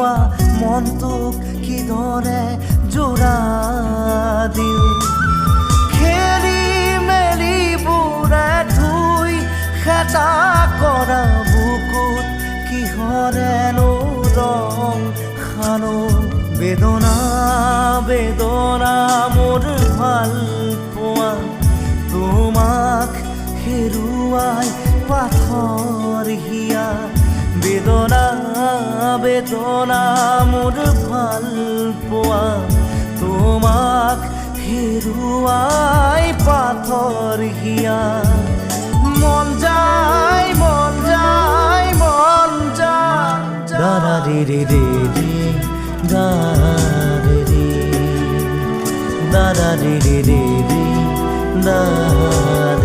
হোৱা মনটোক কিদৰে জোৰা দিওঁ খেলি মেলি বুঢ়া ধুই খেতা কৰা বুকুত কিহৰেনো ৰং খানো বেদনা বেদনা মোৰ ভাল পোৱা তোমাক হেৰুৱাই পাথৰ হিয়া বেদনা বেদনা মোৰ ভাল পোৱা তোমাক হেৰুৱাই পাথৰ হিয়া মন যায় মন যায় মন যায় দাৰা ৰে ৰে ৰে ৰে দাৰা ৰে দাৰা ৰে ৰে ৰে ৰে দাৰা